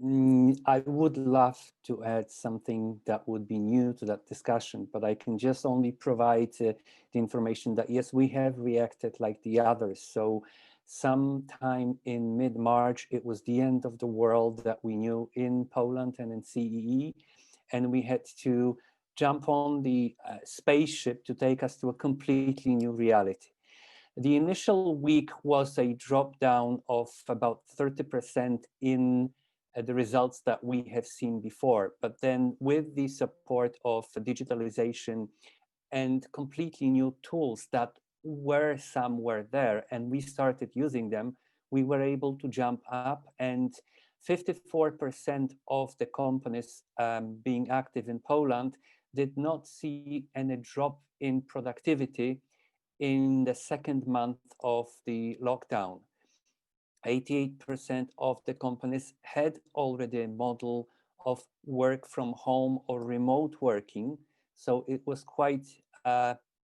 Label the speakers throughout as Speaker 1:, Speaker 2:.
Speaker 1: I would love to add something that would be new to that discussion, but I can just only provide the information that, yes, we have reacted like the others. So sometime in mid-March, it was the end of the world that we knew in Poland and in CEE, and we had to jump on the spaceship to take us to a completely new reality. The initial week was a drop down of about 30% in the results that we have seen before. But then with the support of digitalization and completely new tools that were there and we started using them, we were able to jump up, and 54% of the companies being active in Poland did not see any drop in productivity in the second month of the lockdown. 88% of the companies had already a model of work from home or remote working. So it was quite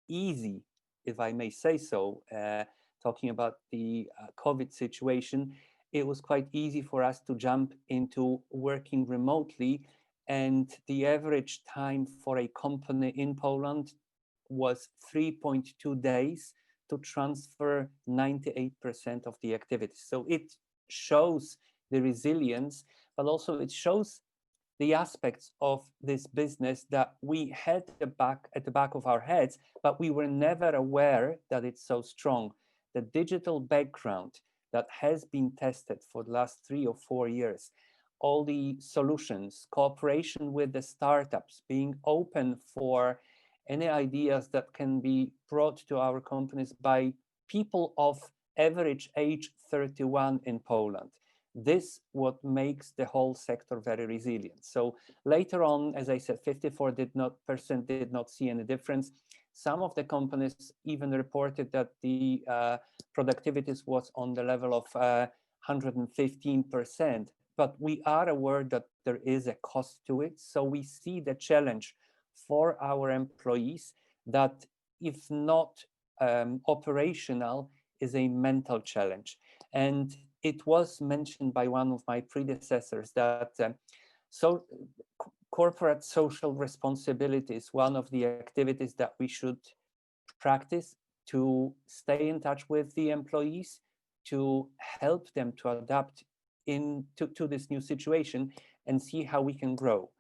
Speaker 1: easy, if I may say so, talking about the COVID situation. It was quite easy for us to jump into working remotely. And the average time for a company in Poland was 3.2 days to transfer 98% of the activities. So it shows the resilience, but also it shows the aspects of this business that we had at the back of our heads, but we were never aware that it's so strong. The digital background that has been tested for the last 3 or 4 years, all the solutions, cooperation with the startups, being open for any ideas that can be brought to our companies by people of average age 31 in Poland. This what makes the whole sector very resilient. So later on, as I said, 54% did not see any difference. Some of the companies even reported that the productivities was on the level of 115%. But we are aware that there is a cost to it. So we see the challenge for our employees that, if not operational, is a mental challenge. And it was mentioned by one of my predecessors that corporate social responsibility is one of the activities that we should practice to stay in touch with the employees, to help them to adapt to this new situation and see how we can grow.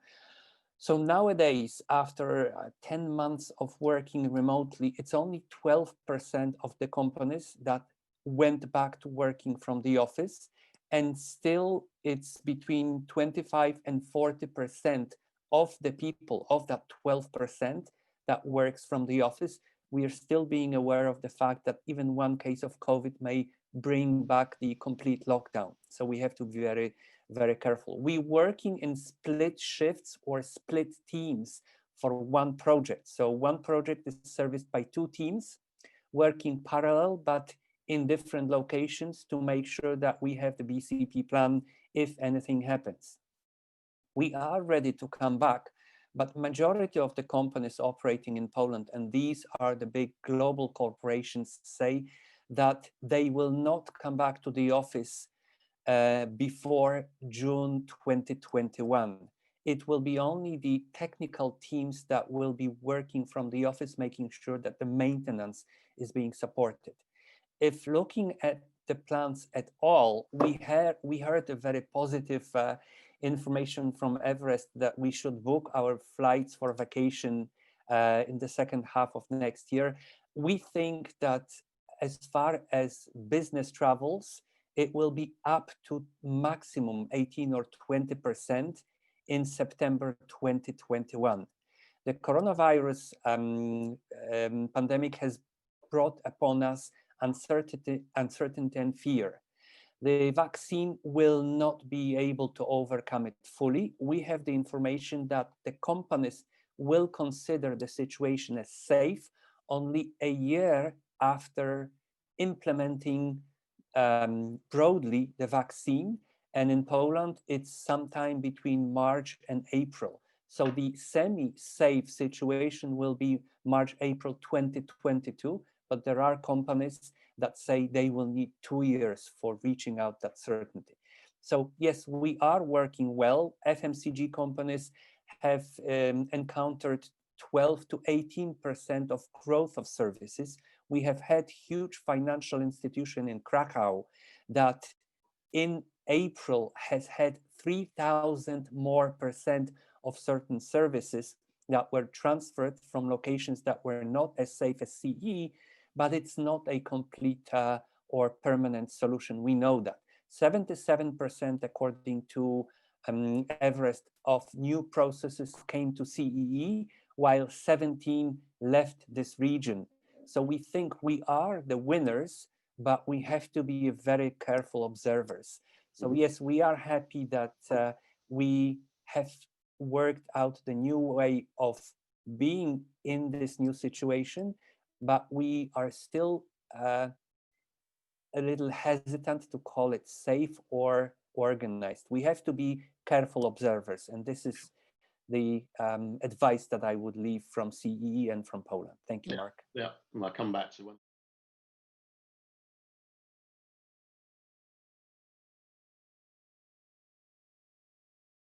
Speaker 1: So nowadays, after 10 months of working remotely, it's only 12% of the companies that went back to working from the office. And still, it's between 25 and 40% of the people, of that 12% that works from the office. We are still being aware of the fact that even one case of COVID may bring back the complete lockdown. So we have to be very, very careful. We're working in split shifts or split teams for one project. So one project is serviced by two teams working parallel, but in different locations to make sure that we have the BCP plan if anything happens. We are ready to come back, but majority of the companies operating in Poland, and these are the big global corporations, say that they will not come back to the office before June 2021. It will be only the technical teams that will be working from the office, making sure that the maintenance is being supported. If looking at the plans at all, we heard a very positive information from Everest that we should book our flights for vacation in the second half of next year. We think that as far as business travels, it will be up to maximum 18 or 20% in September 2021. The coronavirus pandemic has brought upon us uncertainty and fear. The vaccine will not be able to overcome it fully. We have the information that the companies will consider the situation as safe only a year after implementing broadly the vaccine. And in Poland, it's sometime between March and April. So the semi-safe situation will be March, April 2022. But there are companies that say they will need 2 years for reaching out that certainty. So yes, we are working well. FMCG companies have encountered 12 to 18% of growth of services. We have had huge financial institution in Krakow that in April has had 3,000 more percent of certain services that were transferred from locations that were not as safe as CE, but it's not a complete or permanent solution. We know that. 77% according to Everest of new processes came to CEE, while 17 left this region. So we think we are the winners, but we have to be very careful observers. So yes, we are happy that we have worked out the new way of being in this new situation, but we are still a little hesitant to call it safe or organized. We have to be careful observers, and this is the advice that I would leave from CEE and from Poland. Thank you, Mark.
Speaker 2: Yeah, and I'll come back to one.